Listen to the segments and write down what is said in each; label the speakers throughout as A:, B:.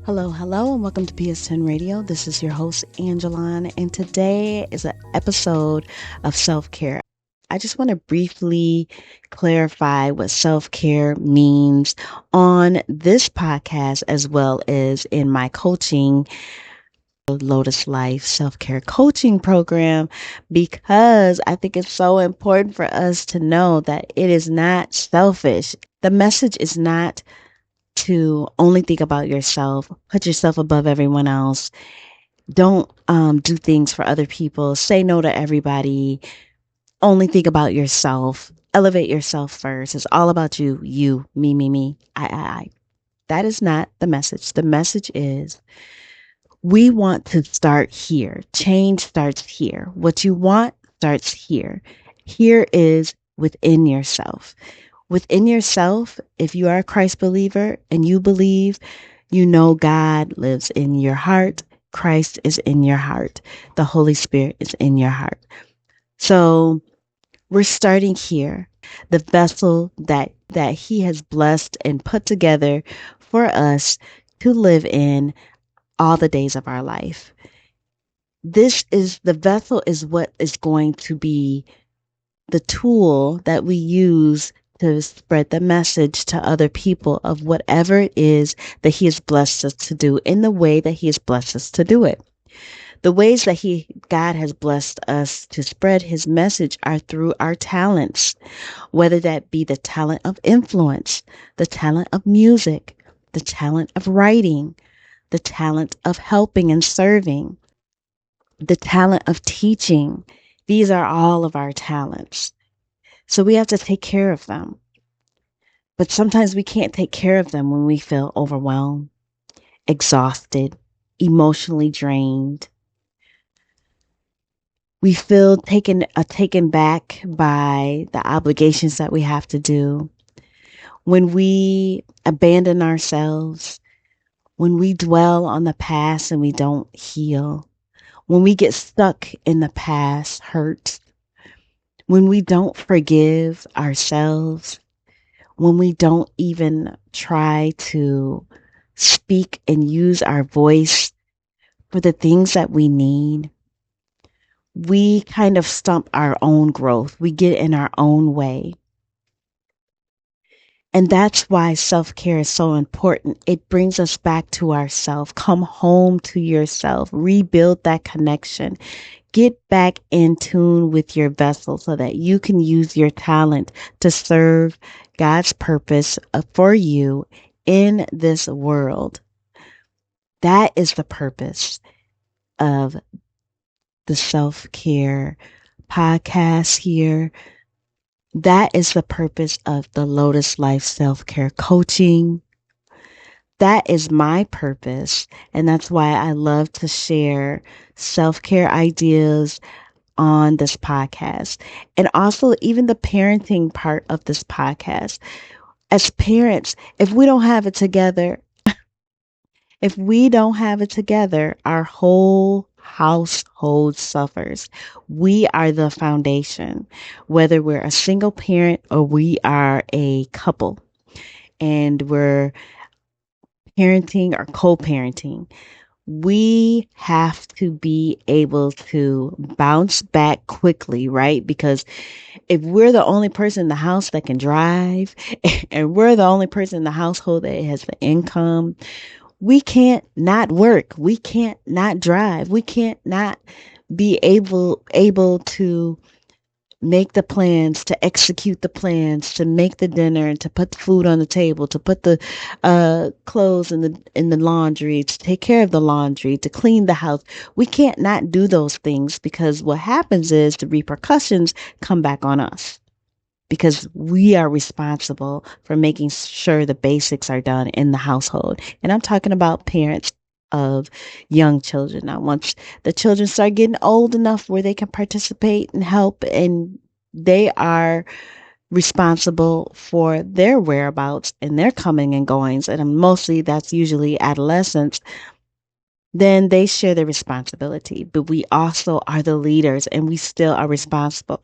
A: Hello, hello, and welcome to PS10 Radio. This is your host, Anjalon, and today is an episode of self care. I just want to briefly clarify what self care means on this podcast as well as in my coaching, Lotus Life Self Care Coaching Program, because I think it's so important for us to know that it is not selfish. The message is not to only think about yourself, put yourself above everyone else. Don't do things for other people. Say no to everybody. Only think about yourself. Elevate yourself first. It's all about you, me, I. That is not the message. The message is we want to start here. Change starts here. What you want starts here. Here is within yourself. Within yourself, if you are a Christ believer and you believe, you know God lives in your heart. Christ is in your heart. The Holy Spirit is in your heart. So we're starting here. The vessel that He has blessed and put together for us to live in all the days of our life. The vessel is what is going to be the tool that we use to spread the message to other people of whatever it is that He has blessed us to do in the way that He has blessed us to do it. The ways that God has blessed us to spread His message are through our talents, whether that be the talent of influence, the talent of music, the talent of writing, the talent of helping and serving, the talent of teaching. These are all of our talents. So we have to take care of them. But sometimes we can't take care of them when we feel overwhelmed, exhausted, emotionally drained. We feel taken back by the obligations that we have to do. When we abandon ourselves, when we dwell on the past and we don't heal, when we get stuck in the past hurts, when we don't forgive ourselves, when we don't even try to speak and use our voice for the things that we need, we kind of stump our own growth. We get in our own way. And that's why self-care is so important. It brings us back to ourselves. Come home to yourself. Rebuild that connection. Get back in tune with your vessel so that you can use your talent to serve God's purpose for you in this world. That is the purpose of the self-care podcast here. That is the purpose of the Lotus Life Self-Care Coaching. That is my purpose, and that's why I love to share self-care ideas on this podcast, and also even the parenting part of this podcast. As parents, if we don't have it together, our whole household suffers. We are the foundation, whether we're a single parent or we are a couple and we're parenting or co-parenting. We have to be able to bounce back quickly, right? Because if we're the only person in the house that can drive and we're the only person in the household that has the income, we can't not work. We can't not drive. We can't not be able to make the plans, to execute the plans, to make the dinner, to put the food on the table, to put the clothes in the laundry, to take care of the laundry, to clean the house. We can't not do those things because what happens is the repercussions come back on us because we are responsible for making sure the basics are done in the household. And I'm talking about parents of young children. Now, once the children start getting old enough where they can participate and help and they are responsible for their whereabouts and their coming and goings, and mostly that's usually adolescents, then they share the responsibility. But we also are the leaders and we still are responsible.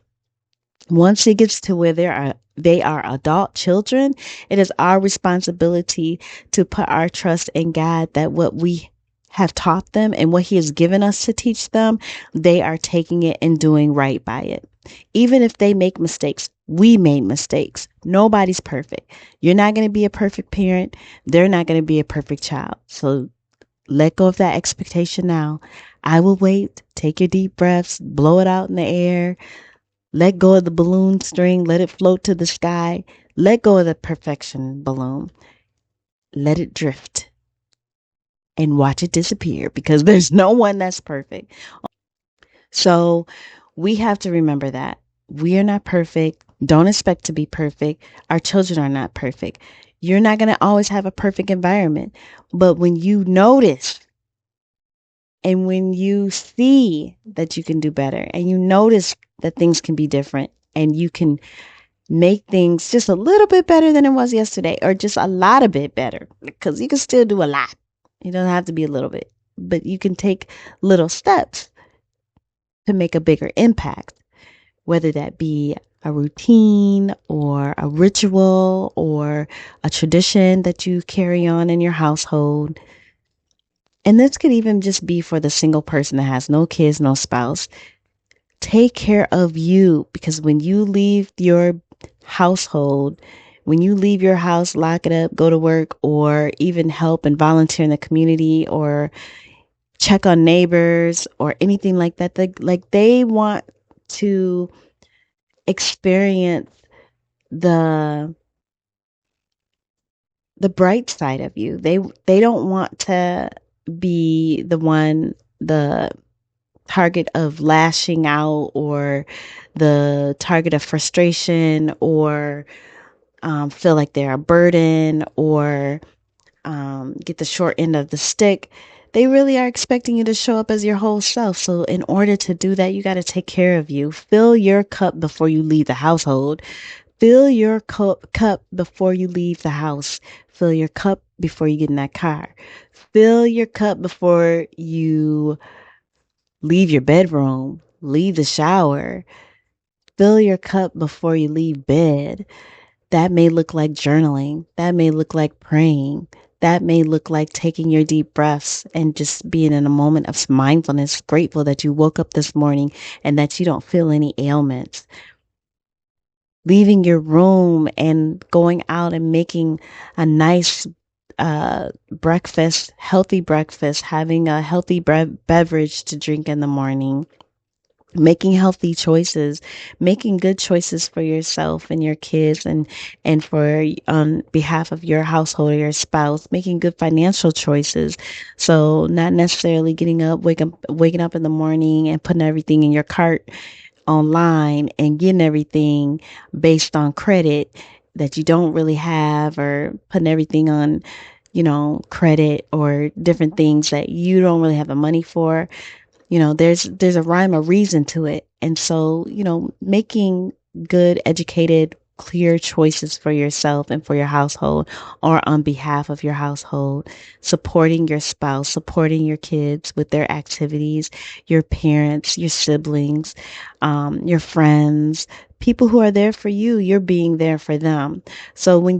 A: Once it gets to where there are they are adult children, it is our responsibility to put our trust in God that what we have taught them and what He has given us to teach them, they are taking it and doing right by it. Even if they make mistakes, we made mistakes. Nobody's perfect. You're not going to be a perfect parent. They're not going to be a perfect child. So let go of that expectation now. I will wait. Take your deep breaths, blow it out in the air. Let go of the balloon string. Let it float to the sky. Let go of the perfection balloon. Let it drift and watch it disappear because there's no one that's perfect. So we have to remember that we are not perfect. Don't expect to be perfect. Our children are not perfect. You're not going to always have a perfect environment. But when you notice and when you see that you can do better and you notice that things can be different and you can make things just a little bit better than it was yesterday or just a lot of bit better because you can still do a lot. It doesn't have to be a little bit, but you can take little steps to make a bigger impact, whether that be a routine or a ritual or a tradition that you carry on in your household. And this could even just be for the single person that has no kids, no spouse. Take care of you because when you leave your household, when you leave your house, lock it up, go to work, or even help and volunteer in the community or check on neighbors or anything like that, they want to experience the the bright side of you. They don't want to be the target of lashing out or the target of frustration or feel like they're a burden or get the short end of the stick. They really are expecting you to show up as your whole self. So in order to do that, you got to take care of you. Fill your cup before you leave the household. Fill your cup before you leave the house. Fill your cup before you get in that car. Fill your cup before you leave your bedroom, leave the shower. Fill your cup before you leave bed. That may look like journaling. That may look like praying. That may look like taking your deep breaths and just being in a moment of mindfulness, grateful that you woke up this morning and that you don't feel any ailments. Leaving your room and going out and making a nice breakfast, healthy breakfast, having a healthy beverage to drink in the morning, making healthy choices, making good choices for yourself and your kids and for on behalf of your household or your spouse, making good financial choices. So not necessarily waking up in the morning and putting everything in your cart online and getting everything based on credit that you don't really have or putting everything on, credit or different things that you don't really have the money for. There's a rhyme or reason to it. And so, making good, educated, clear choices for yourself and for your household or on behalf of your household, supporting your spouse, supporting your kids with their activities, your parents, your siblings, your friends, people who are there for you, you're being there for them. So when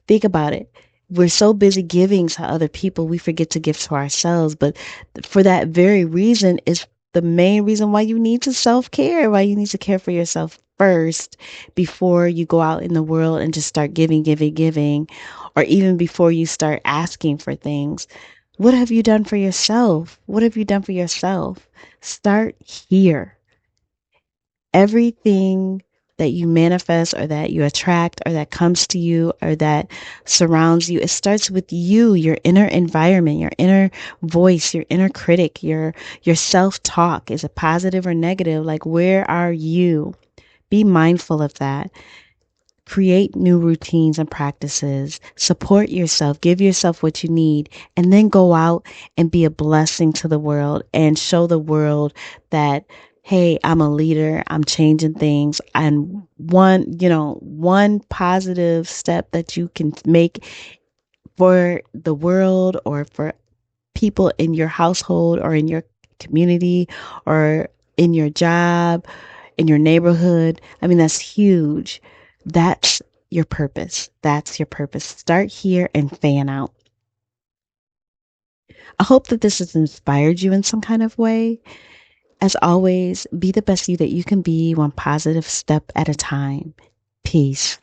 A: think about it. We're so busy giving to other people, we forget to give to ourselves. But for that very reason is the main reason why you need to self-care, why you need to care for yourself first before you go out in the world and just start giving, giving, giving, or even before you start asking for things. What have you done for yourself? What have you done for yourself? Start here. Everything that you manifest or that you attract or that comes to you or that surrounds you, it starts with you, your inner environment, your inner voice, your inner critic, your self-talk. Is it positive or negative? Like, where are you? Be mindful of that. Create new routines and practices. Support yourself. Give yourself what you need. And then go out and be a blessing to the world and show the world that, hey, I'm a leader. I'm changing things. And one positive step that you can make for the world or for people in your household or in your community or in your job in your neighborhood. I mean, that's huge. That's your purpose. That's your purpose. Start here and fan out. I hope that this has inspired you in some kind of way. As always, be the best you that you can be, one positive step at a time. Peace.